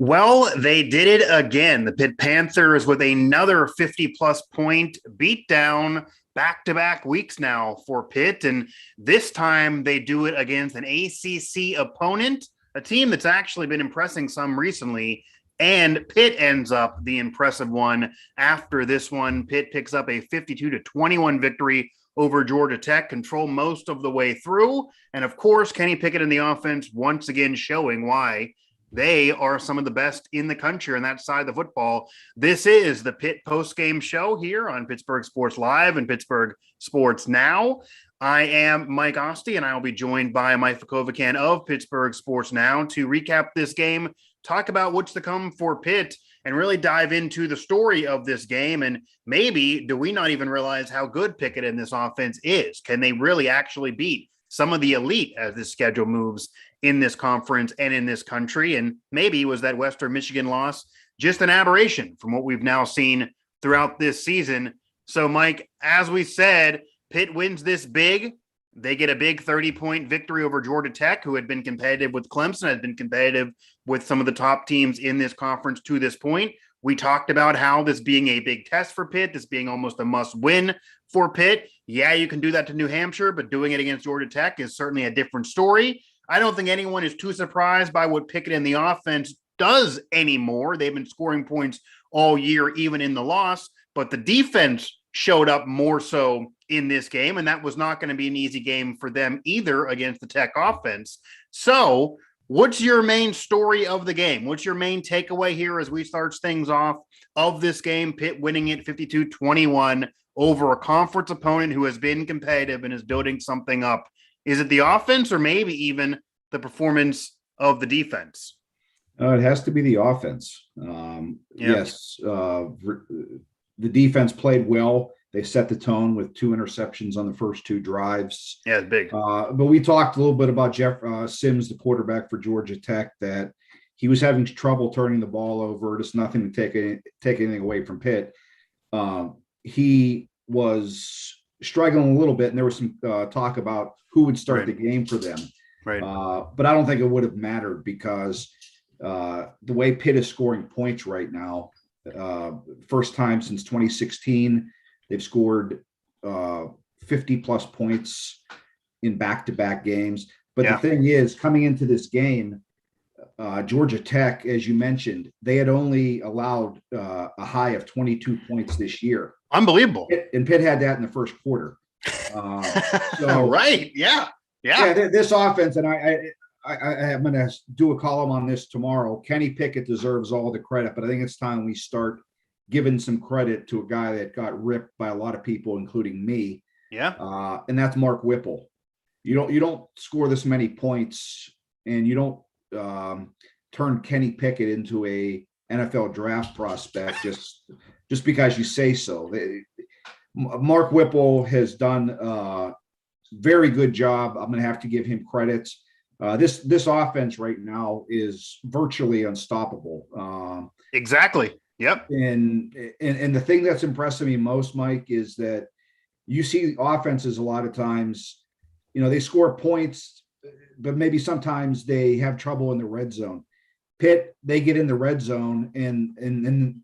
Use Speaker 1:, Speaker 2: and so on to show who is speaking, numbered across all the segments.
Speaker 1: Well, they did it again. The Pitt Panthers with another 50-plus point beatdown back-to-back weeks now for Pitt. And this time they do it against an ACC opponent, a team that's actually been impressing some recently. And Pitt ends up the impressive one after this one. Pitt picks up a 52-21 victory over Georgia Tech, control most of the way through. And of course, Kenny Pickett in the offense once again showing why they are some of the best in the country on that side of the football. This is the Pitt Postgame show here on Pittsburgh Sports Live and Pittsburgh Sports Now. I am Mike Asti, and I will be joined by Mike Vukovcan of Pittsburgh Sports Now to recap this game, talk about what's to come for Pitt, and really dive into the story of this game. And maybe do we not even realize how good Pickett in this offense is? Can they really actually beat some of the elite as this schedule moves in this conference and in this country? And maybe was that Western Michigan loss just an aberration from what we've now seen throughout this season? So, Mike, as we said, Pitt wins this big. They get a big 30-point victory over Georgia Tech, who had been competitive with Clemson, had been competitive with some of the top teams in this conference to this point. We talked about how this being a big test for Pitt, this being almost a must-win for Pitt. Yeah, you can do that to New Hampshire, but doing it against Georgia Tech is certainly a different story. I don't think anyone is too surprised by what Pickett and the offense does anymore. They've been scoring points all year, even in the loss, but the defense showed up more so in this game, and that was not going to be an easy game for them either against the Tech offense. So what's your main story of the game? What's your main takeaway here as we start things off of this game? Pitt winning it 52-21 over a conference opponent who has been competitive and is building something up. Is it the offense or maybe even the performance of the defense?
Speaker 2: It has to be the offense. Yes, the defense played well. They set the tone with 2 interceptions on the first 2 drives.
Speaker 1: Yeah, it's big.
Speaker 2: But we talked a little bit about Jeff Sims, the quarterback for Georgia Tech, that he was having trouble turning the ball over. Just nothing to take anything away from Pitt. He was struggling a little bit, and there was some talk about who would start the game for them.
Speaker 1: Right.
Speaker 2: But I don't think it would have mattered because the way Pitt is scoring points right now, first time since 2016, they've scored 50-plus points in back-to-back games. But the thing is, coming into this game, Georgia Tech, as you mentioned, they had only allowed a high of 22 points this year.
Speaker 1: Unbelievable.
Speaker 2: And Pitt had that in the first quarter.
Speaker 1: Right. Yeah.
Speaker 2: This offense, and I'm going to do a column on this tomorrow. Kenny Pickett deserves all the credit, but I think it's time we start giving some credit to a guy that got ripped by a lot of people, including me.
Speaker 1: Yeah.
Speaker 2: And that's Mark Whipple. You don't score this many points, and you don't turn Kenny Pickett into a NFL draft prospect just because you say so. Mark Whipple has done a very good job. I'm going to have to give him credit. This offense right now is virtually unstoppable.
Speaker 1: Exactly. Yep.
Speaker 2: And the thing that's impressing me most, Mike, is that you see offenses a lot of times, they score points, but maybe sometimes they have trouble in the red zone. Pitt, they get in the red zone, and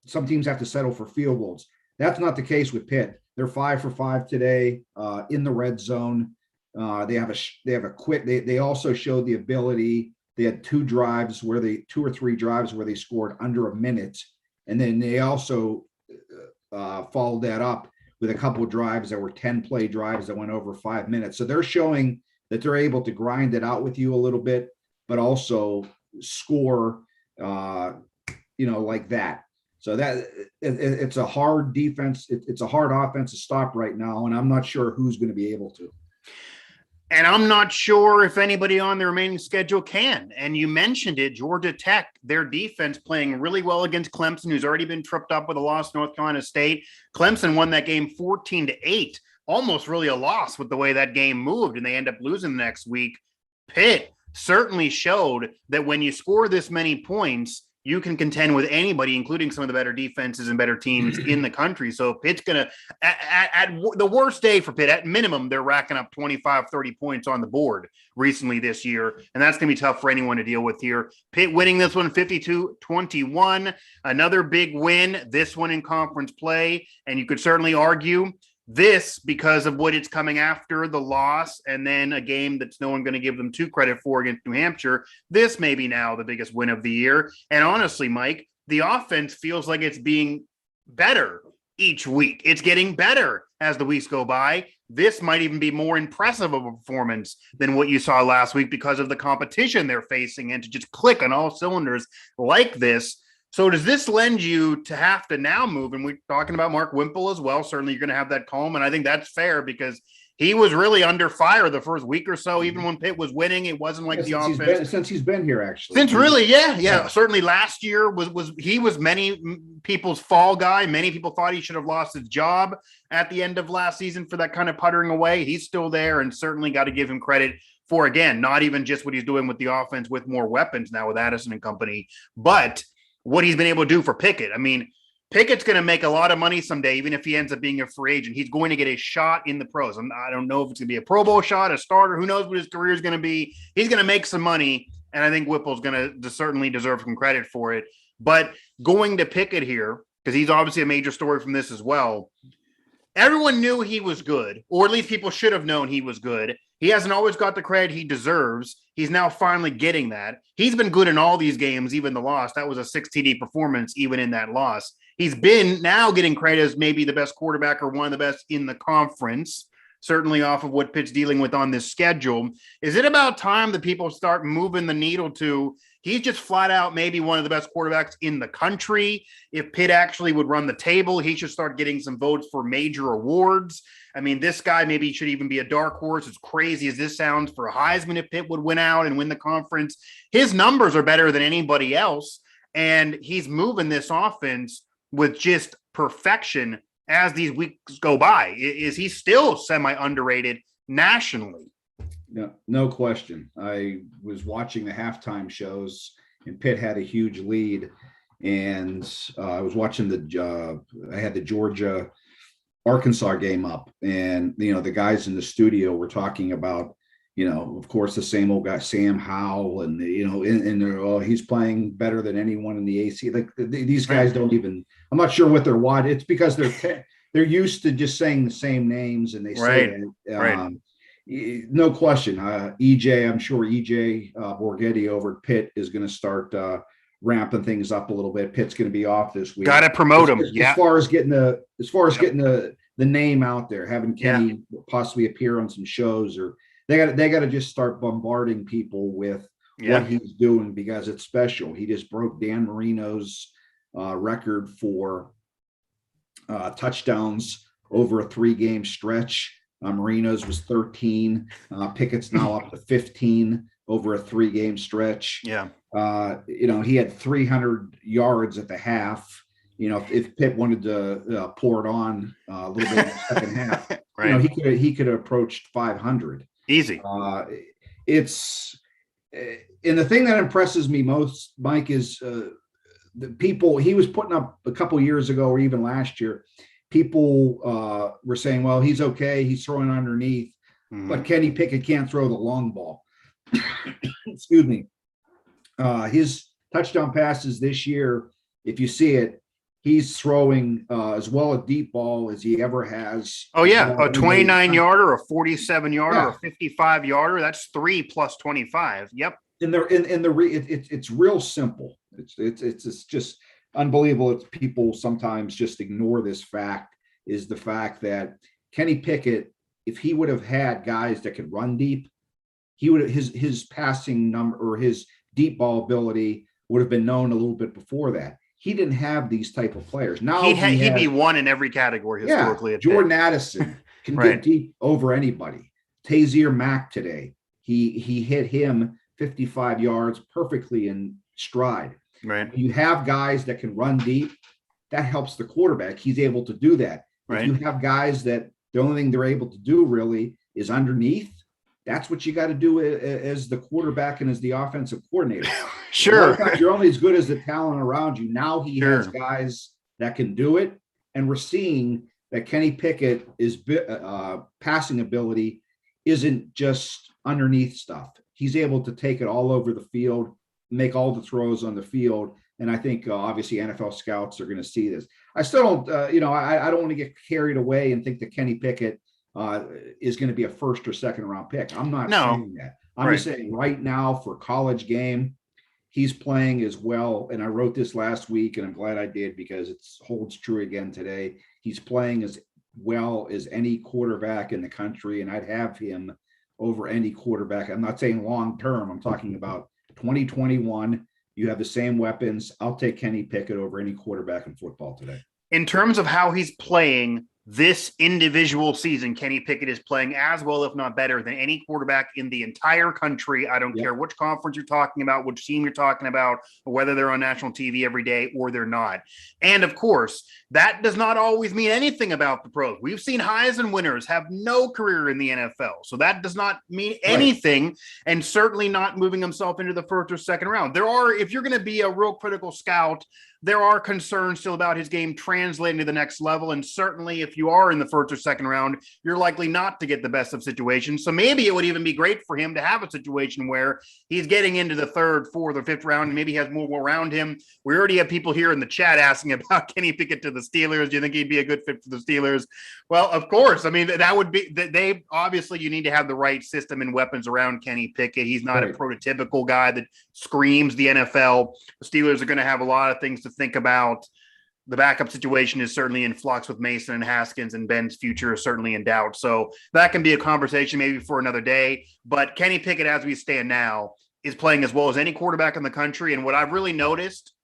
Speaker 2: some teams have to settle for field goals. That's not the case with Pitt. They're 5 for 5 today in the red zone. They have a quick. They also showed the ability. They had 2 or 3 drives where they scored under a minute, and then they also followed that up with a couple of drives that were 10-play drives that went over 5 minutes. So they're showing that they're able to grind it out with you a little bit, but also score, like that. So that it's a hard defense. It's a hard offense to stop right now, and I'm not sure who's going to be able to.
Speaker 1: And I'm not sure if anybody on the remaining schedule can. And you mentioned it, Georgia Tech, their defense playing really well against Clemson, who's already been tripped up with a loss to North Carolina State. Clemson won that game 14-8, almost really a loss with the way that game moved, and they end up losing the next week. Pitt certainly showed that when you score this many points, you can contend with anybody, including some of the better defenses and better teams in the country. So Pitt's going to, at the worst day for Pitt, at minimum, they're racking up 25, 30 points on the board recently this year. And that's going to be tough for anyone to deal with here. Pitt winning this one 52-21, another big win, this one in conference play. And you could certainly argue this because of what it's coming after the loss and then a game that's no one going to give them too credit for against New Hampshire. This may be now the biggest win of the year. And honestly, Mike, the offense feels like it's being better each week. It's getting better as the weeks go by. This might even be more impressive of a performance than what you saw last week because of the competition they're facing and to just click on all cylinders like this. So does this lend you to have to now move? And we're talking about Mark Whipple as well. Certainly you're going to have that calm. And I think that's fair because he was really under fire the first week or so. Even when Pitt was winning, it wasn't like the offense.
Speaker 2: Since he's been here, actually.
Speaker 1: Since really, yeah. Certainly last year was many people's fall guy. Many people thought he should have lost his job at the end of last season for that kind of puttering away. He's still there and certainly got to give him credit for, again, not even just what he's doing with the offense with more weapons now with Addison and company, but what he's been able to do for Pickett. I mean, Pickett's going to make a lot of money someday, even if he ends up being a free agent. He's going to get a shot in the pros. I don't know if it's going to be a Pro Bowl shot, a starter. Who knows what his career is going to be. He's going to make some money, and I think Whipple's going to certainly deserve some credit for it. But going to Pickett here, because he's obviously a major story from this as well, everyone knew he was good, or at least people should have known he was good. He hasn't always got the credit he deserves. He's now finally getting that. He's been good in all these games, even the loss. That was a 6 TD performance, even in that loss. He's been now getting credit as maybe the best quarterback or one of the best in the conference, certainly off of what Pitt's dealing with on this schedule. Is it about time that people start moving the needle to he's just flat out maybe one of the best quarterbacks in the country? If Pitt actually would run the table, he should start getting some votes for major awards. I mean, this guy maybe should even be a dark horse. As crazy as this sounds for a Heisman if Pitt would win out and win the conference. His numbers are better than anybody else, and he's moving this offense with just perfection as these weeks go by. Is he still semi-underrated nationally?
Speaker 2: No question. I was watching the halftime shows, and Pitt had a huge lead, and I was watching I had the Georgia Arkansas game up, and the guys in the studio were talking about of course the same old guy Sam Howell, and they're he's playing better than anyone in the AC. Like these guys don't even. I'm not sure what they're watching. It's because they're used to just saying the same names, and they say it. No question. EJ, I'm sure EJ Borghetti over at Pitt is going to start ramping things up a little bit. Pitt's going to be off this week.
Speaker 1: Got to promote him.
Speaker 2: As far as getting the name out there, having Kenny possibly appear on some shows, or they got to just start bombarding people with what he's doing because it's special. He just broke Dan Marino's record for touchdowns over a 3-game stretch. Marino's was 13. Pickett's now up to 15 over a 3-game stretch.
Speaker 1: Yeah.
Speaker 2: He had 300 yards at the half. If Pitt wanted to pour it on a little bit in the second half, he could have approached 500.
Speaker 1: Easy.
Speaker 2: And the thing that impresses me most, Mike, is the people he was putting up a couple years ago or even last year. People were saying, well, he's okay. He's throwing underneath, but Kenny Pickett can't throw the long ball. Excuse me. His touchdown passes this year, if you see it, he's throwing as well a deep ball as he ever has.
Speaker 1: Oh, yeah. A 29-yarder, a 47-yarder, a 55-yarder. That's 3 plus 25. Yep.
Speaker 2: And it's real simple. It's just unbelievable. It's people sometimes just ignore this fact, is the fact that Kenny Pickett, if he would have had guys that could run deep, he would his passing number or his deep ball ability would have been known a little bit before that. He didn't have these type of players. Now
Speaker 1: he'd be one in every category historically.
Speaker 2: Jordan Addison can get deep over anybody. Tazier Mack today, he hit him 55 yards perfectly in stride.
Speaker 1: Right.
Speaker 2: You have guys that can run deep, that helps the quarterback. He's able to do that. Right. If you have guys that the only thing they're able to do really is underneath, that's what you got to do as the quarterback and as the offensive coordinator.
Speaker 1: Sure.
Speaker 2: You're only as good as the talent around you. Now he
Speaker 1: Sure.
Speaker 2: has guys that can do it. And we're seeing that Kenny Pickett is passing ability isn't just underneath stuff. He's able to take it all over the field, make all the throws on the field. And I think obviously NFL scouts are going to see this. I still don't, I don't want to get carried away and think that Kenny Pickett is going to be a first or second round pick. I'm not saying that. I'm just saying right now for college game, he's playing as well. And I wrote this last week, and I'm glad I did because it holds true again today. He's playing as well as any quarterback in the country, and I'd have him over any quarterback. I'm not saying long term. I'm talking about 2021. You have the same weapons. I'll take Kenny Pickett over any quarterback in football today.
Speaker 1: In terms of how he's playing this individual season, Kenny Pickett is playing as well, if not better, than any quarterback in the entire country. I don't care which conference you're talking about, which team you're talking about, or whether they're on national TV every day or they're not. And of course, that does not always mean anything about the pros. We've seen Heisman winners have no career in the NFL. So that does not mean anything, and certainly not moving himself into the first or second round. If you're going to be a real critical scout, there are concerns still about his game translating to the next level. And certainly if you are in the first or second round, you're likely not to get the best of situations. So maybe it would even be great for him to have a situation where he's getting into the third, fourth, or fifth round, and maybe he has more around him. We already have people here in the chat asking about Kenny Pickett to the Steelers. Do you think he'd be a good fit for the Steelers? Well, of course. I mean, that would be that they obviously you need to have the right system and weapons around Kenny Pickett. He's not a prototypical guy that screams the NFL. The Steelers are going to have a lot of things to think about. The backup situation is certainly in flux with Mason and Haskins, and Ben's future is certainly in doubt. So that can be a conversation maybe for another day. But Kenny Pickett, as we stand now, is playing as well as any quarterback in the country. And what I've really noticed,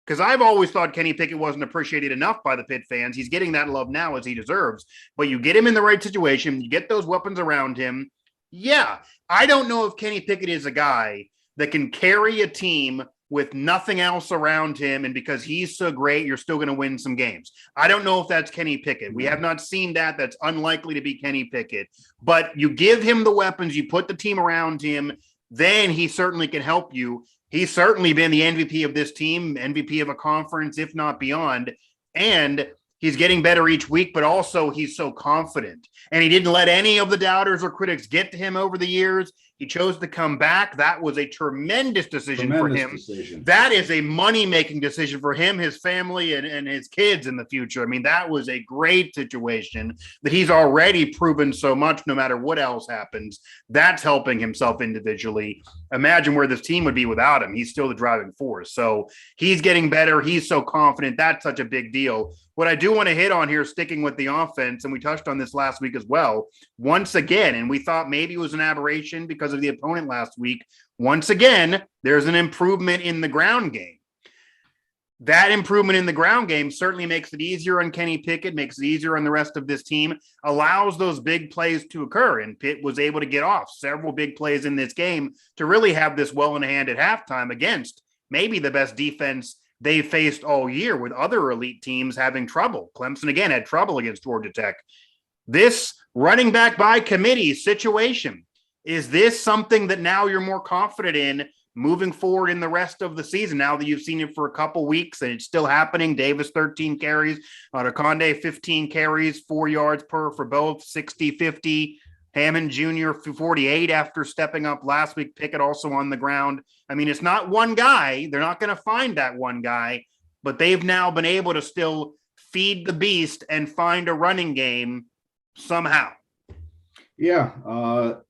Speaker 1: because I've always thought Kenny Pickett wasn't appreciated enough by the Pitt fans. He's getting that love now as he deserves. But you get him in the right situation, you get those weapons around him. Yeah, I don't know if Kenny Pickett is a guy that can carry a team with nothing else around him, and because he's so great, you're still going to win some games. I don't know if that's Kenny Pickett. We have not seen that. That's unlikely to be Kenny Pickett. But you give him the weapons, you put the team around him, then he certainly can help you. He's certainly been the MVP of this team, MVP of a conference, if not beyond. And he's getting better each week, but also he's so confident. And he didn't let any of the doubters or critics get to him over the years. He chose to come back. That was a tremendous decision for him. That is a money-making decision for him, his family, and his kids in the future. I mean, that was a great situation that he's already proven so much no matter what else happens. That's helping himself individually. Imagine where this team would be without him. He's still the driving force. So he's getting better. He's so confident. That's such a big deal. What I do want to hit on here, sticking with the offense, and we touched on this last week as well, once again, and we thought maybe it was an aberration because of the opponent last week. Once again, there's an improvement in the ground game. That improvement in the ground game certainly makes it easier on Kenny Pickett, makes it easier on the rest of this team, allows those big plays to occur. And Pitt was able to get off several big plays in this game to really have this well in hand at halftime against maybe the best defense they faced all year, with other elite teams having trouble. Clemson, again, had trouble against Georgia Tech. This running back by committee situation, is this something that now you're more confident in moving forward in the rest of the season, now that you've seen it for a couple weeks and it's still happening? Davis, 13 carries. Odakonde, 15 carries, 4 yards per for both, 60-50. Hammond Jr., 48 after stepping up last week. Pickett also on the ground. I mean, it's not one guy. They're not going to find that one guy, but they've now been able to still feed the beast and find a running game somehow.
Speaker 2: Yeah,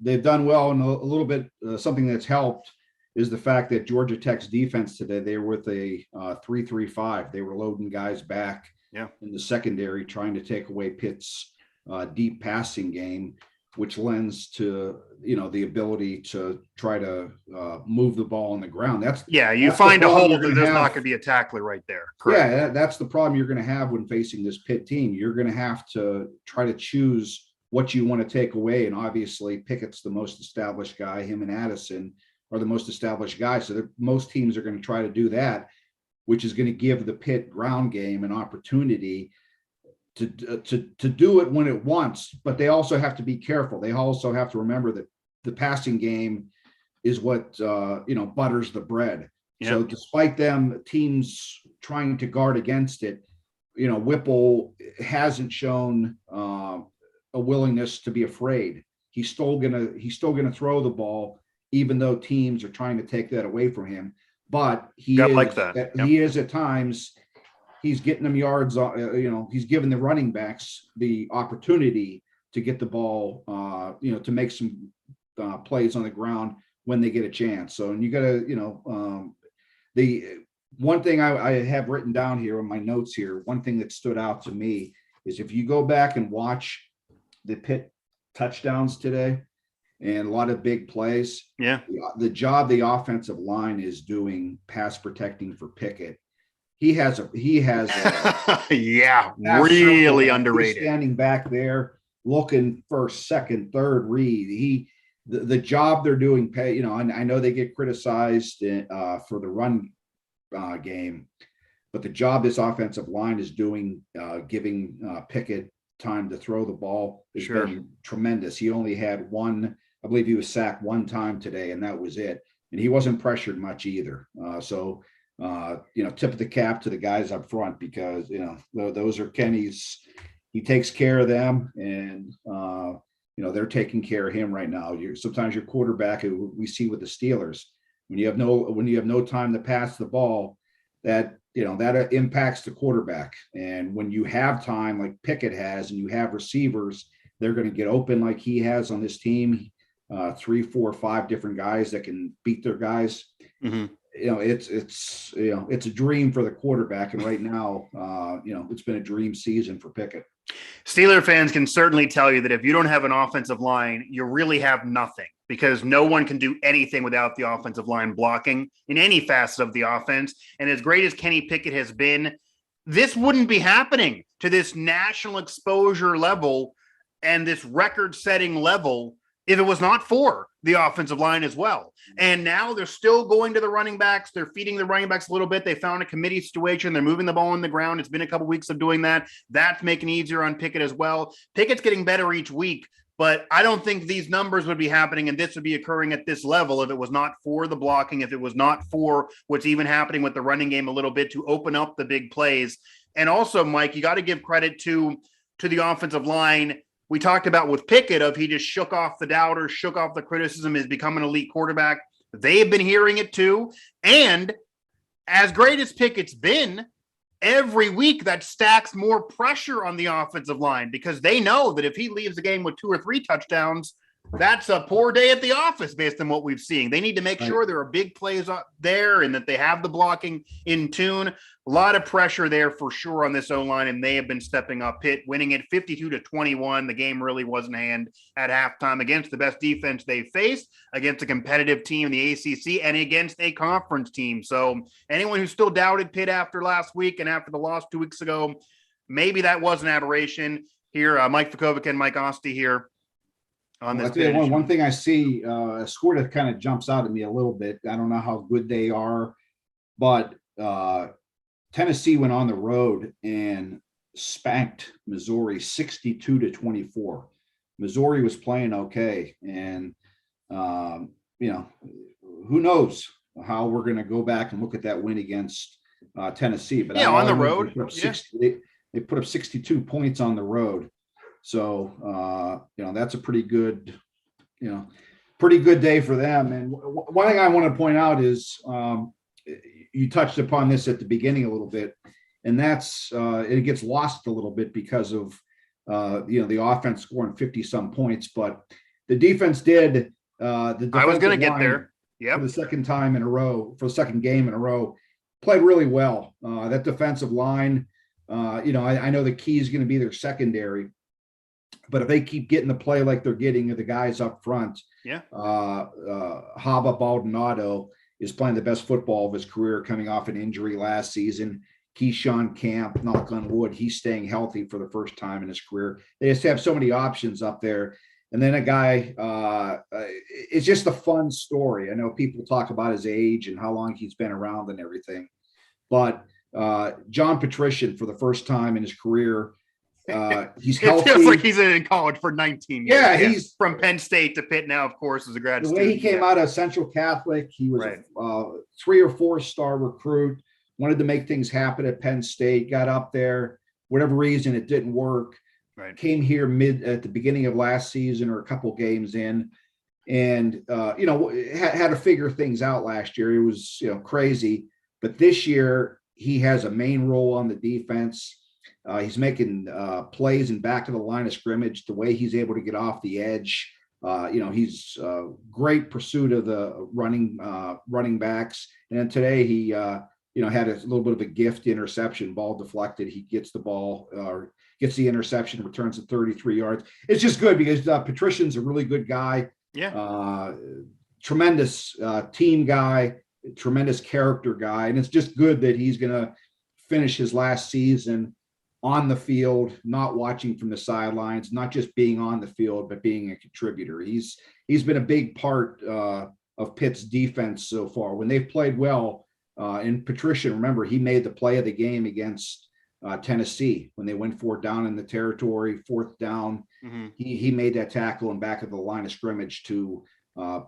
Speaker 2: they've done well. And a little bit something that's helped is the fact that Georgia Tech's defense today, they were with a 3-3-5. They were loading guys back in the secondary, trying to take away Pitt's deep passing game, which lends to, the ability to try to move the ball on the ground. You
Speaker 1: find a hole that there's not going to be a tackler right there.
Speaker 2: Correct. Yeah, that's the problem you're going to have when facing this Pitt team. You're going to have to try to choose what you want to take away. And obviously Pickett's the most established guy. Him and Addison are the most established guys. So most teams are going to try to do that, which is going to give the Pitt ground game an opportunity to do it when it wants, but they also have to be careful. They also have to remember that the passing game is what butters the bread.
Speaker 1: Yeah.
Speaker 2: So despite teams trying to guard against it, Whipple hasn't shown a willingness to be afraid. He's still gonna throw the ball, even though teams are trying to take that away from him. But he is at times, he's getting them yards. He's giving the running backs the opportunity to get the ball, to make some plays on the ground when they get a chance. So, and you got to, the one thing I have written down here in my notes here, one thing that stood out to me is if you go back and watch the Pitt touchdowns today and a lot of big plays.
Speaker 1: Yeah.
Speaker 2: The job the offensive line is doing pass protecting for Pickett. He has
Speaker 1: really underrated.
Speaker 2: He's standing back there looking first, second, third read. The job they're doing, I know they get criticized for the run game, but the job this offensive line is doing, giving Pickett time to throw the ball has been tremendous. He only had one, I believe he was sacked one time today, and that was it. And he wasn't pressured much either. Tip of the cap to the guys up front, because, those are Kenny's, he takes care of them, and, they're taking care of him right now. Sometimes your quarterback, we see with the Steelers, when you have no time to pass the ball, that impacts the quarterback. And when you have time like Pickett has, and you have receivers, they're going to get open like he has on this team. 3, 4, 5 different guys that can beat their guys. Mm-hmm. It's a dream for the quarterback. And right now, it's been a dream season for Pickett.
Speaker 1: Steeler fans can certainly tell you that if you don't have an offensive line, you really have nothing, because no one can do anything without the offensive line blocking in any facet of the offense. And as great as Kenny Pickett has been, this wouldn't be happening to this national exposure level and this record-setting level if it was not for the offensive line as well. And now they're still going to the running backs. They're feeding the running backs a little bit. They found a committee situation. They're moving the ball on the ground. It's been a couple weeks of doing that. That's making it easier on Pickett as well. Pickett's getting better each week, but I don't think these numbers would be happening and this would be occurring at this level if it was not for the blocking, if it was not for what's even happening with the running game a little bit to open up the big plays. And also, Mike, you got to give credit to the offensive line. We talked about with Pickett of he just shook off the doubters, shook off the criticism, has become an elite quarterback. They have been hearing it too. And as great as Pickett's been, every week that stacks more pressure on the offensive line, because they know that if he leaves the game with 2 or 3 touchdowns, that's a poor day at the office based on what we've seen. They need to make sure there are big plays up there and that they have the blocking in tune. A lot of pressure there for sure on this O-line, and they have been stepping up. Pitt winning it 52-21. The game really was in hand at halftime against the best defense they faced, against a competitive team in the ACC, and against a conference team. So anyone who still doubted Pitt after last week and after the loss 2 weeks ago, maybe that was an aberration. Here, Mike Vukovcan, Mike Asti here. On this
Speaker 2: one thing I see, a score that kind of jumps out at me a little bit. I don't know how good they are, but Tennessee went on the road and spanked Missouri 62-24. Missouri was playing okay, and who knows how we're going to go back and look at that win against Tennessee. But
Speaker 1: on the road,
Speaker 2: they put up 62 points on the road. So, that's a pretty good day for them. And one thing I want to point out is you touched upon this at the beginning a little bit, and that's it gets lost a little bit because of, the offense scoring 50 some points, but the defense did. I
Speaker 1: was going to get there.
Speaker 2: Yeah. For the second time in a row, for the second game in a row, played really well. That defensive line, I know the key is going to be their secondary. But if they keep getting the play like they're getting the guys up front, Haba Baldonado is playing the best football of his career, coming off an injury last season. Keyshawn Camp, knock on wood, he's staying healthy for the first time in his career. They just have so many options up there. And then a guy, it's just a fun story. I know people talk about his age and how long he's been around and everything. But John Patrician, for the first time in his career, He's
Speaker 1: It
Speaker 2: healthy.
Speaker 1: feels like he's in college for 19 years.
Speaker 2: Yeah, he's
Speaker 1: from Penn State to Pitt now, of course, as a grad
Speaker 2: the
Speaker 1: student.
Speaker 2: way he came out of Central Catholic. He was
Speaker 1: Right.
Speaker 2: a 3 or 4 star recruit, wanted to make things happen at Penn State, got up there, whatever reason, it didn't work.
Speaker 1: Right.
Speaker 2: Came here at the beginning of last season or a couple games in, and had to figure things out last year. It was crazy, but this year he has a main role on the defense. He's making plays and back to the line of scrimmage. The way he's able to get off the edge, he's great pursuit of the running backs. And then today he had a little bit of a gift interception, ball deflected. He gets the ball or gets the interception, returns it 33 yards. It's just good because Patrician's a really good guy.
Speaker 1: Yeah.
Speaker 2: Tremendous team guy, tremendous character guy. And it's just good that he's going to finish his last season on the field, not watching from the sidelines, not just being on the field, but being a contributor. He's been a big part of Pitt's defense so far. When they've played well, and Patricia, remember, he made the play of the game against Tennessee when they went 4th down in the territory, 4th down.
Speaker 1: Mm-hmm.
Speaker 2: He made that tackle and back of the line of scrimmage to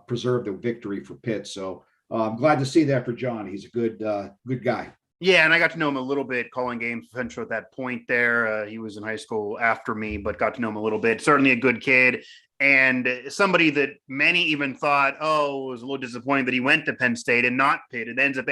Speaker 2: preserve the victory for Pitt. So I'm glad to see that for John. He's a good guy.
Speaker 1: Yeah, and I got to know him a little bit, calling games potential at that point there. He was in high school after me, but got to know him a little bit. Certainly a good kid, and somebody that many even thought, it was a little disappointing that he went to Penn State and not Pitt. It ends up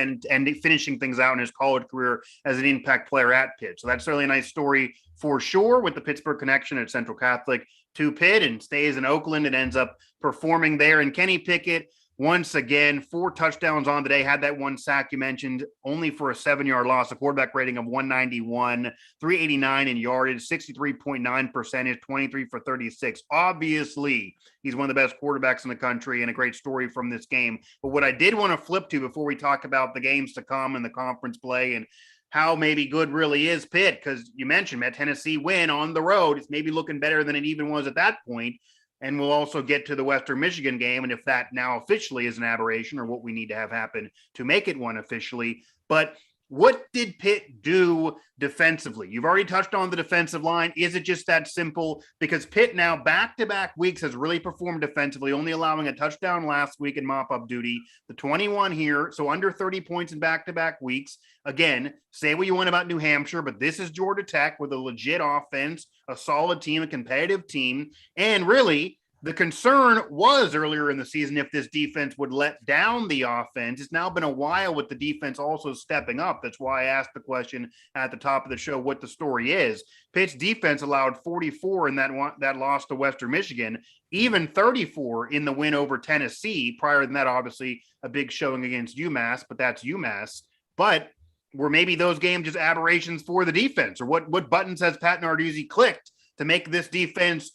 Speaker 1: finishing things out in his college career as an impact player at Pitt. So that's certainly a nice story for sure, with the Pittsburgh connection at Central Catholic to Pitt, and stays in Oakland and ends up performing there. And Kenny Pickett, once again, 4 touchdowns on the day, had that 1 sack you mentioned, only for a 7-yard loss, a quarterback rating of 191, 389 in yardage, 63.9 percentage, 23 for 36. Obviously, he's one of the best quarterbacks in the country, and a great story from this game. But what I did want to flip to before we talk about the games to come and the conference play and how maybe good really is Pitt, because you mentioned that Tennessee win on the road. It's maybe looking better than it even was at that point. And we'll also get to the Western Michigan game, and if that now officially is an aberration, or what we need to have happen to make it one officially. But what did Pitt do defensively? You've already touched on the defensive line. Is it just that simple? Because Pitt now back-to-back weeks has really performed defensively, only allowing a touchdown last week in mop-up duty, the 21 here, so under 30 points in back-to-back weeks. Again, say what you want about New Hampshire, but this is Georgia Tech with a legit offense, a solid team, a competitive team. And really, the concern was earlier in the season if this defense would let down the offense. It's now been a while with the defense also stepping up. That's why I asked the question at the top of the show what the story is. Pitt's defense allowed 44 in that loss to Western Michigan, even 34 in the win over Tennessee. Prior to that, obviously, a big showing against UMass, but that's UMass. But were maybe those games just aberrations for the defense? Or what buttons has Pat Narduzzi clicked to make this defense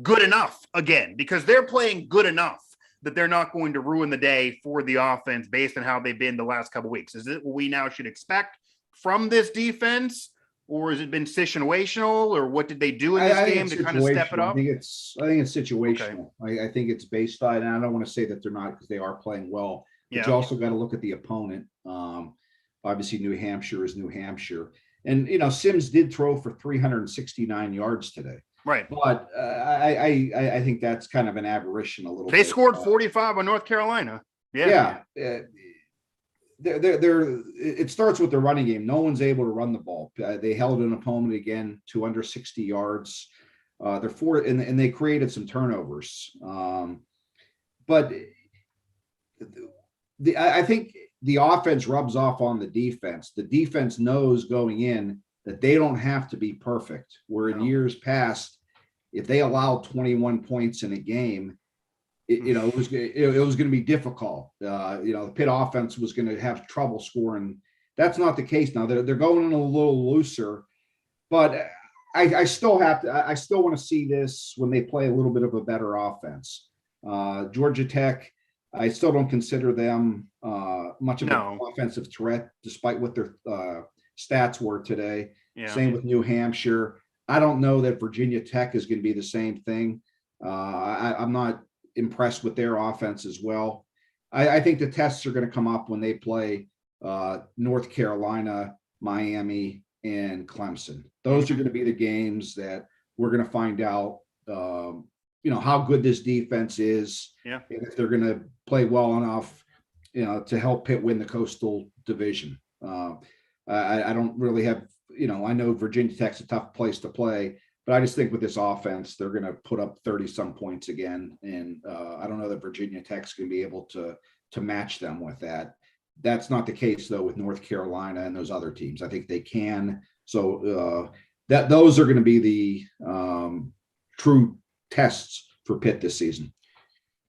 Speaker 1: good enough again? Because they're playing good enough that they're not going to ruin the day for the offense based on how they've been the last couple of weeks. Is it what we now should expect from this defense, or has it been situational, or what did they do in this game to kind of step it up?
Speaker 2: I think it's situational. Okay. I think it's based on, and I don't want to say that they're not, because they are playing well, but you also got to look at the opponent. Obviously, New Hampshire is New Hampshire. And, Sims did throw for 369 yards today.
Speaker 1: Right.
Speaker 2: But I think that's kind of an aberration a little bit.
Speaker 1: They scored 45 on North Carolina.
Speaker 2: Yeah. It starts with the running game. No one's able to run the ball. They held an opponent again to under 60 yards. They're 4, and they created some turnovers. But I think the offense rubs off on the defense. The defense knows going in that they don't have to be perfect. Where in years past, if they allowed 21 points in a game, it was going to be difficult. The Pitt offense was going to have trouble scoring. That's not the case now. They're going in a little looser, but I still want to see this when they play a little bit of a better offense. Georgia Tech, I still don't consider them much of an offensive threat, despite what their stats were today. Yeah. Same with New Hampshire. I don't know that Virginia Tech is going to be the same thing. I'm not impressed with their offense as well. I think the tests are going to come up when they play North Carolina, Miami, and Clemson. Those are going to be the games that we're going to find out, how good this defense is.
Speaker 1: Yeah.
Speaker 2: And if they're going to play well enough, to help Pitt win the Coastal Division. I don't really have, I know Virginia Tech's a tough place to play, but I just think with this offense, they're going to put up 30 some points again. And I don't know that Virginia Tech's going to be able to match them with that. That's not the case though with North Carolina and those other teams. I think they can. So those are going to be the true tests for Pitt this season.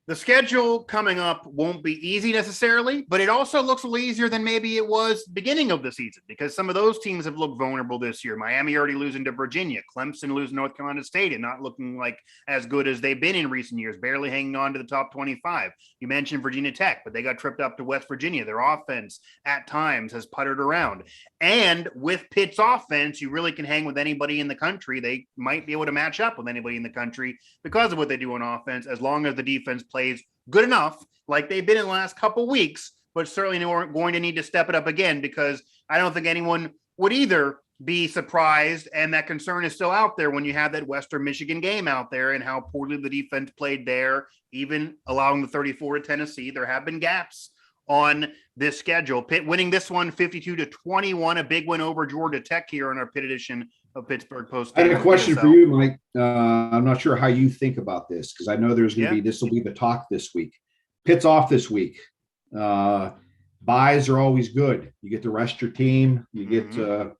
Speaker 1: The schedule coming up won't be easy necessarily, but it also looks a little easier than maybe it was beginning of the season because some of those teams have looked vulnerable this year. Miami already losing to Virginia, Clemson losing North Carolina State and not looking like as good as they've been in recent years, barely hanging on to the top 25. You mentioned Virginia Tech, but they got tripped up to West Virginia. Their offense at times has puttered around. And with Pitt's offense, you really can hang with anybody in the country. They might be able to match up with anybody in the country because of what they do on offense, as long as the defense plays good enough, like they've been in the last couple weeks, but certainly we're going to need to step it up again because I don't think anyone would either be surprised, and that concern is still out there when you have that Western Michigan game out there and how poorly the defense played there, even allowing the 34 to Tennessee. There have been gaps on this schedule. Pitt winning this one 52-21, a big win over Georgia Tech here on our Pitt edition of Pittsburgh Postgame.
Speaker 2: I had a question for you, Mike. I'm not sure how you think about this because I know there's going to be, this will be the talk this week. Pitt's off this week. Buys are always good. You get to rest your team. You get to,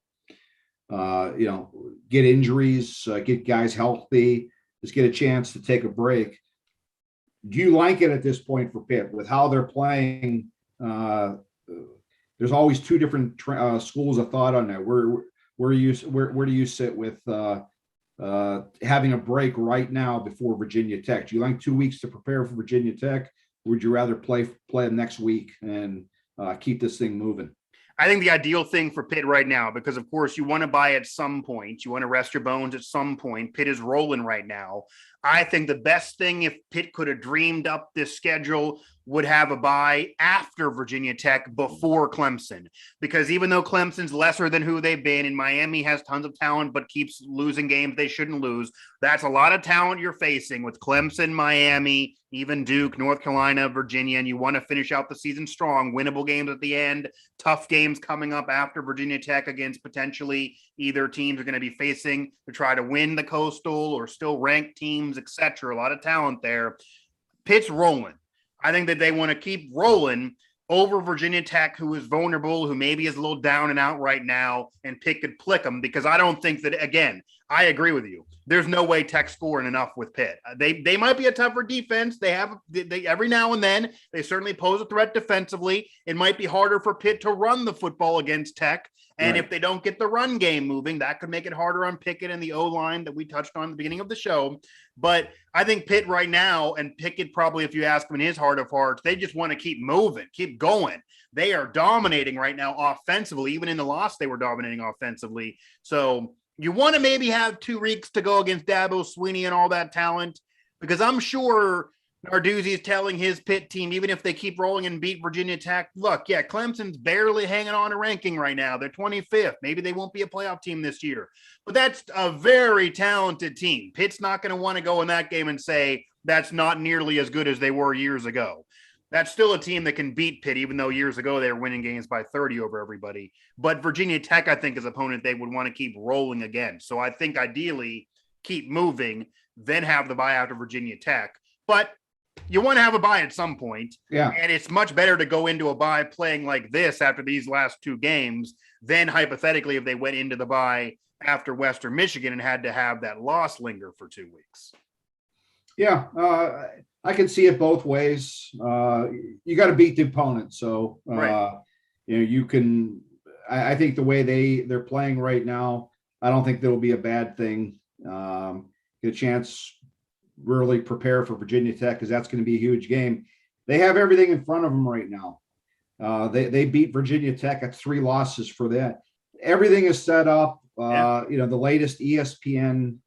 Speaker 2: get injuries, get guys healthy, just get a chance to take a break. Do you like it at this point for Pitt with how they're playing? There's always two different schools of thought on that. Where do you sit with having a break right now before Virginia Tech? Do you like 2 weeks to prepare for Virginia Tech? Or would you rather play them next week and keep this thing moving?
Speaker 1: I think the ideal thing for Pitt right now, because of course you want to buy at some point, you want to rest your bones at some point. Pitt is rolling right now. I think the best thing, if Pitt could have dreamed up this schedule, would have a bye after Virginia Tech before Clemson, because even though Clemson's lesser than who they've been and Miami has tons of talent but keeps losing games they shouldn't lose, that's a lot of talent you're facing with Clemson, Miami, even Duke, North Carolina, Virginia, and you want to finish out the season strong, winnable games at the end, tough games coming up after Virginia Tech against potentially either teams are going to be facing to try to win the Coastal or still ranked teams, etc. A lot of talent there. Pitt's rolling. I think that they want to keep rolling over Virginia Tech, who is vulnerable, who maybe is a little down and out right now, and Pitt could plick them, because I don't think that, again, I agree with you. There's no way Tech's scoring enough with Pitt. They might be a tougher defense. They every now and then, they certainly pose a threat defensively. It might be harder for Pitt to run the football against Tech. And if they don't get the run game moving, that could make it harder on Pickett and the O-line that we touched on at the beginning of the show. But I think Pitt right now, and Pickett probably, if you ask him in his heart of hearts, they just want to keep moving, keep going. They are dominating right now offensively. Even in the loss, they were dominating offensively. So you want to maybe have 2 weeks to go against Dabo Swinney and all that talent, because I'm sure Narduzzi is telling his Pitt team, even if they keep rolling and beat Virginia Tech, look, yeah, Clemson's barely hanging on a ranking right now. They're 25th. Maybe they won't be a playoff team this year, but that's a very talented team. Pitt's not going to want to go in that game and say that's not nearly as good as they were years ago. That's still a team that can beat Pitt, even though years ago they were winning games by 30 over everybody. But Virginia Tech, I think, is an opponent they would want to keep rolling against. So I think ideally keep moving, then have the bye after Virginia Tech. But you want to have a bye at some point.
Speaker 2: Yeah.
Speaker 1: And it's much better to go into a bye playing like this after these last 2 games than hypothetically if they went into the bye after Western Michigan and had to have that loss linger for 2 weeks.
Speaker 2: Yeah. I can see it both ways. You got to beat the opponent. So, you can, I think the way they're playing right now, I don't think that'll be a bad thing. Get a chance really prepare for Virginia Tech, because that's going to be a huge game. They have everything in front of them right now. They beat Virginia Tech at 3 losses for that. Everything is set up. The latest ESPN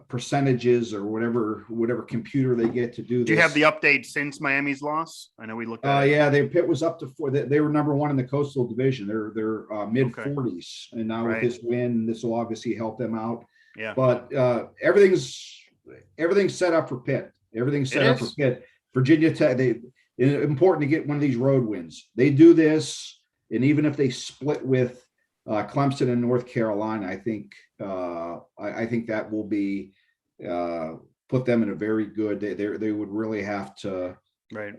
Speaker 2: percentages or whatever computer they get to do this.
Speaker 1: Do you have the update since Miami's loss? I know we looked at it.
Speaker 2: Yeah, Pitt was up to 4. They were number 1 in the Coastal Division. They're mid 40s, and now with this win, this will obviously help them out.
Speaker 1: Yeah,
Speaker 2: but everything's set up for Pitt. Everything's set up for Pitt. Virginia Tech. It's important to get one of these road wins. They do this, and even if they split with Clemson and North Carolina, I think that will be put them in a very good. They would really have to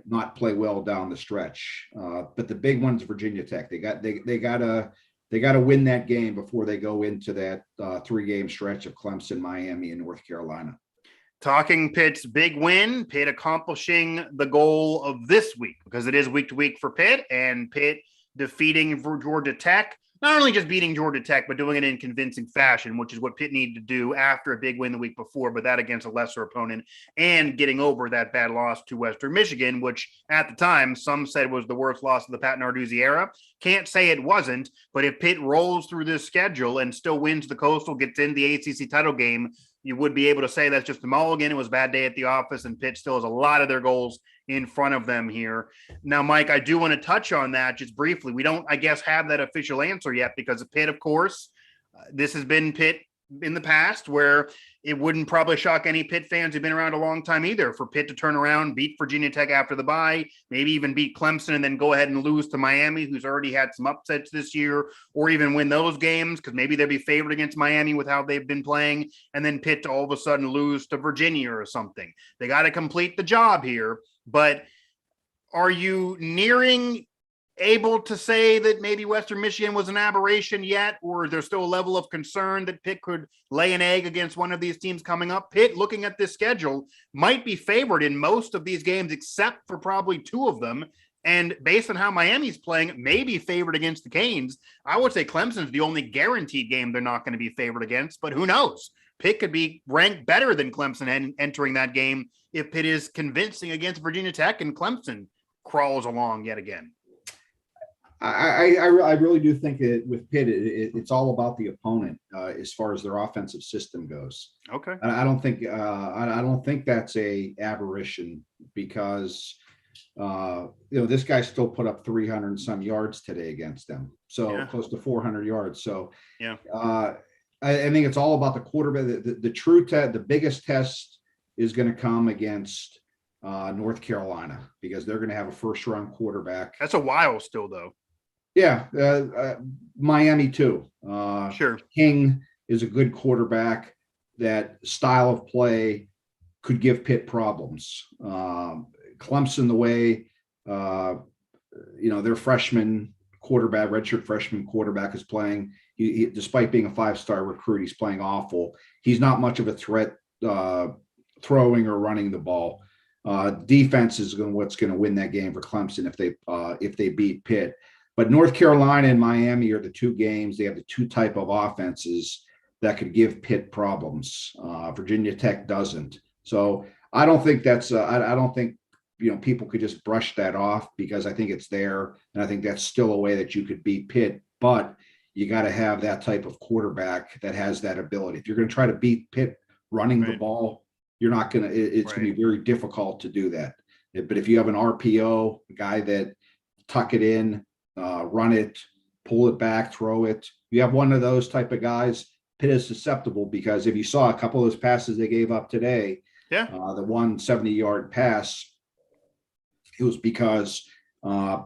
Speaker 2: not play well down the stretch. But the big one's Virginia Tech. They gotta win that game before they go into that 3-game stretch of Clemson, Miami, and North Carolina.
Speaker 1: Talking Pitt's big win, Pitt accomplishing the goal of this week, because it is week to week for Pitt, and Pitt defeating Georgia Tech. Not only just beating Georgia Tech, but doing it in convincing fashion, which is what Pitt needed to do after a big win the week before, but that against a lesser opponent, and getting over that bad loss to Western Michigan, which at the time some said was the worst loss of the Pat Narduzzi era. Can't say it wasn't, but if Pitt rolls through this schedule and still wins the Coastal, gets in the ACC title game, you would be able to say that's just a mulligan. It was a bad day at the office, and Pitt still has a lot of their goals in front of them here. Now, Mike, I do want to touch on that just briefly. We don't, I guess, have that official answer yet because of Pitt, of course. This has been Pitt in the past, where it wouldn't probably shock any Pitt fans who've been around a long time either for Pitt to turn around, beat Virginia Tech after the bye, maybe even beat Clemson and then go ahead and lose to Miami, who's already had some upsets this year, or even win those games because maybe they'll be favored against Miami with how they've been playing, and then Pitt to all of a sudden lose to Virginia or something. They got to complete the job here, but are you nearing able to say that maybe Western Michigan was an aberration yet, or is there still a level of concern that Pitt could lay an egg against one of these teams coming up? Pitt, looking at this schedule, might be favored in most of these games except for probably 2 of them, and based on how Miami's playing, may be favored against the Canes. I would say Clemson's the only guaranteed game they're not going to be favored against, but who knows? Pitt could be ranked better than Clemson entering that game if Pitt is convincing against Virginia Tech and Clemson crawls along yet again.
Speaker 2: I really do think that with Pitt, it's all about the opponent as far as their offensive system goes.
Speaker 1: Okay.
Speaker 2: I don't think that's a aberration because this guy still put up 300 and some yards today against them, so close to 400 yards. So I think it's all about the quarterback. The true test, the biggest test, is going to come against North Carolina because they're going to have a first-round quarterback.
Speaker 1: That's a while still, though.
Speaker 2: Yeah, Miami too.
Speaker 1: Sure.
Speaker 2: King is a good quarterback. That style of play could give Pitt problems. Clemson, the way their freshman quarterback, redshirt freshman quarterback, is playing. He, despite being a 5-star recruit, he's playing awful. He's not much of a threat throwing or running the ball. Defense is what's going to win that game for Clemson if they beat Pitt. But North Carolina and Miami are the 2 games. They have the 2 type of offenses that could give Pitt problems. Virginia Tech doesn't. So I don't think that's. I don't think people could just brush that off because I think it's there, and I think that's still a way that you could beat Pitt. But you got to have that type of quarterback that has that ability. If you're going to try to beat Pitt running the ball, you're not going to. It's going to be very difficult to do that. But if you have an RPO, a guy that tuck it in, run it, pull it back, throw it. You have one of those type of guys, Pitt is susceptible because if you saw a couple of those passes they gave up today, the 170-yard pass, it was because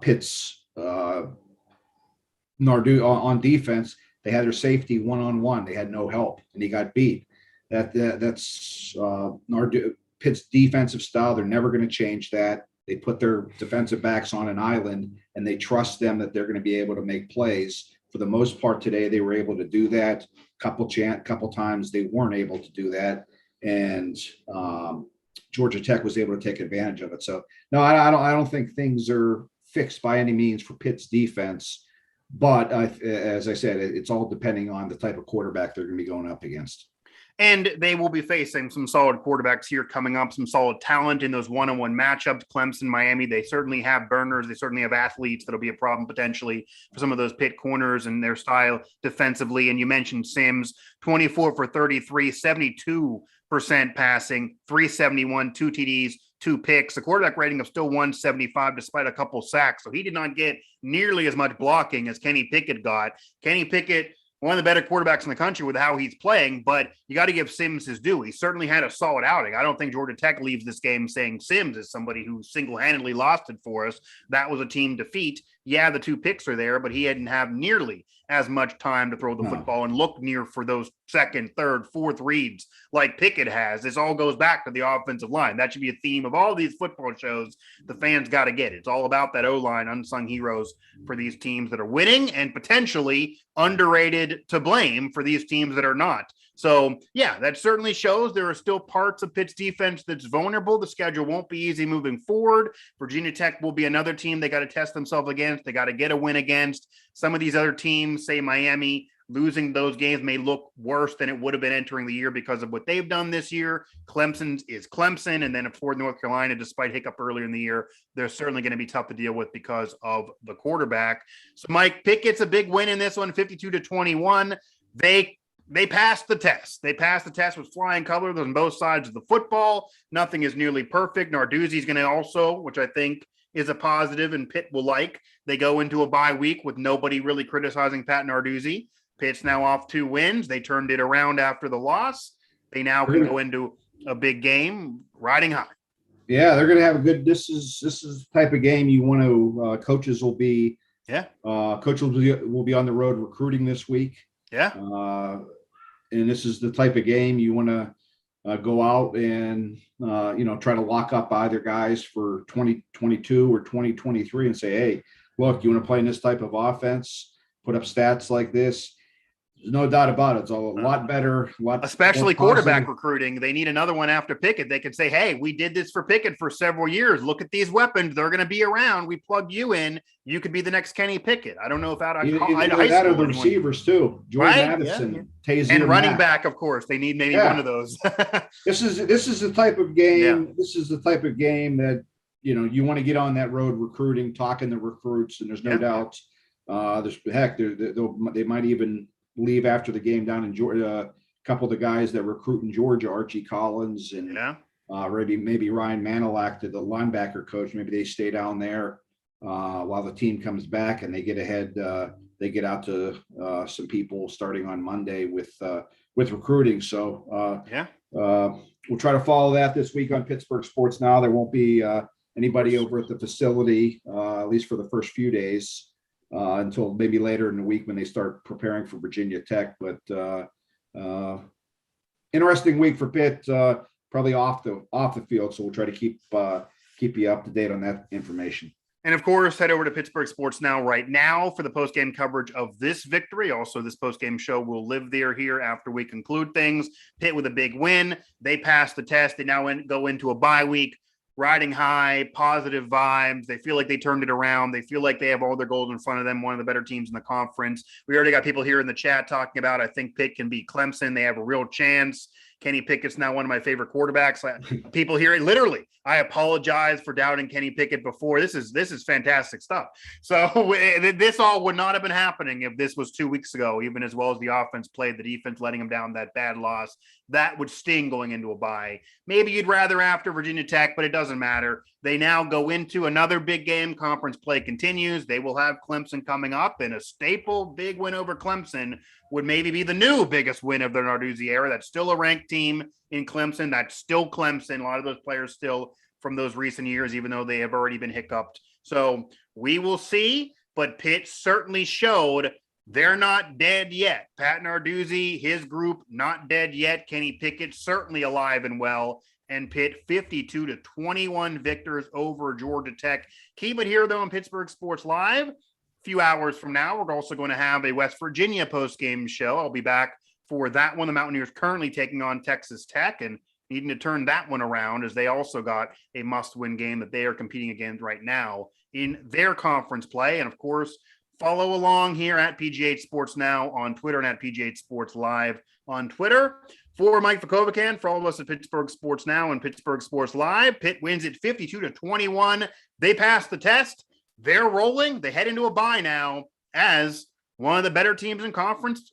Speaker 2: Pitt's Nardu on defense, they had their safety one-on-one. They had no help, and he got beat. That's Nardu Pitt's defensive style. They're never going to change that. They put their defensive backs on an island, and they trust them that they're going to be able to make plays. For the most part today, they were able to do that. Couple times they weren't able to do that, and Georgia Tech was able to take advantage of it. So no, I don't think things are fixed by any means for Pitt's defense. But as I said, it's all depending on the type of quarterback they're going to be going up against.
Speaker 1: And they will be facing some solid quarterbacks here coming up, some solid talent in those one-on-one matchups. Clemson, Miami, they certainly have burners. They certainly have athletes that'll be a problem potentially for some of those Pitt corners and their style defensively. And you mentioned Sims, 24 for 33, 72% passing, 371, 2 TDs, 2 picks. The quarterback rating of still 175 despite a couple sacks. So he did not get nearly as much blocking as Kenny Pickett got. Kenny Pickett, one of the better quarterbacks in the country with how he's playing, but you got to give Sims his due. He certainly had a solid outing. I don't think Georgia Tech leaves this game saying Sims is somebody who single-handedly lost it for us. That was a team defeat. Yeah, the 2 picks are there, but he didn't have nearly as much time to throw the football and look near for those second, third, fourth reads like Pickett has. This all goes back to the offensive line. That should be a theme of all these football shows. The fans got to get it. It's all about that O-line, unsung heroes for these teams that are winning and potentially underrated to blame for these teams that are not. So, yeah, that certainly shows there are still parts of Pitt's defense that's vulnerable. The schedule won't be easy moving forward. Virginia Tech will be another team they got to test themselves against. They got to get a win against. Some of these other teams, say Miami, losing those games may look worse than it would have been entering the year because of what they've done this year. Clemson is Clemson. And then for North Carolina, despite hiccup earlier in the year, they're certainly going to be tough to deal with because of the quarterback. So Mike Pickett's a big win in this one, 52-21. They passed the test. They passed the test with flying colors on both sides of the football. Nothing is nearly perfect. Narduzzi's going to also, which I think is a positive and Pitt will like, they go into a bye week with nobody really criticizing Pat Narduzzi. Pitt's now off 2 wins. They turned it around after the loss. They now can go into a big game riding high.
Speaker 2: Yeah, they're going to have a good. This is the type of game you want to. Coaches will be.
Speaker 1: Yeah.
Speaker 2: Coaches will be on the road recruiting this week.
Speaker 1: Yeah.
Speaker 2: And this is the type of game you want to go out and try to lock up either guys for 2022 or 2023 and say, hey, look, you want to play in this type of offense, put up stats like this. There's no doubt about it. It's a lot better.
Speaker 1: Especially quarterback recruiting. They need another one after Pickett. They can say, hey, we did this for Pickett for several years. Look at these weapons. They're going to be around. We plugged you in. You could be the next Kenny Pickett. I don't know if out of high
Speaker 2: school. The receivers too. Jordan Addison, Tazier,
Speaker 1: and running back, of course. They need maybe one of those.
Speaker 2: This is the type of game. Yeah. This is the type of game that you want to get on that road recruiting, talking to recruits, and there's no doubt. They might even leave after the game down in Georgia. A couple of the guys that recruit in Georgia, Archie Collins and maybe Ryan Manilak, the linebacker coach. Maybe they stay down there while the team comes back and they get ahead. They get out to some people starting on Monday with recruiting. So we'll try to follow that this week on Pittsburgh Sports. Now there won't be anybody over at the facility, at least for the first few days. Until maybe later in the week when they start preparing for Virginia Tech. But interesting week for Pitt, probably off the field. So we'll try to keep you up to date on that information.
Speaker 1: And of course, head over to Pittsburgh Sports Now right now for the postgame coverage of this victory. Also, this postgame show will live there here after we conclude things. Pitt with a big win. They passed the test. They now go into a bye week. Riding high, positive vibes. They feel like they turned it around. They feel like they have all their goals in front of them, one of the better teams in the conference. We already got people here in the chat talking about, I think Pitt can beat Clemson. They have a real chance. Kenny Pickett's now one of my favorite quarterbacks. People here, literally, I apologize for doubting Kenny Pickett before. This is fantastic stuff. So this all would not have been happening if this was 2 weeks ago, even as well as the offense played, the defense letting them down, that bad loss. That would sting going into a bye. Maybe you'd rather after Virginia Tech, but it doesn't matter. They now go into another big game. Conference play continues. They will have Clemson coming up, and a staple big win over Clemson would maybe be the new biggest win of the Narduzzi era. That's still a ranked team in Clemson. That's still Clemson. A lot of those players still from those recent years, even though they have already been hiccuped. So we will see, but Pitt certainly showed they're not dead yet. Pat Narduzzi, his group, not dead yet. Kenny Pickett, certainly alive and well. And Pitt 52-21 victors over Georgia Tech. Keep it here, though, on Pittsburgh Sports Live. A few hours from now, we're also going to have a West Virginia postgame show. I'll be back for that one. The Mountaineers currently taking on Texas Tech and needing to turn that one around as they also got a must-win game that they are competing against right now in their conference play. And, of course, follow along here at PGH Sports Now on Twitter and at PGH Sports Live on Twitter. For Mike Vukovcan, for all of us at Pittsburgh Sports Now and Pittsburgh Sports Live, Pitt wins it 52-21. They passed the test. They're rolling. They head into a bye now as one of the better teams in conference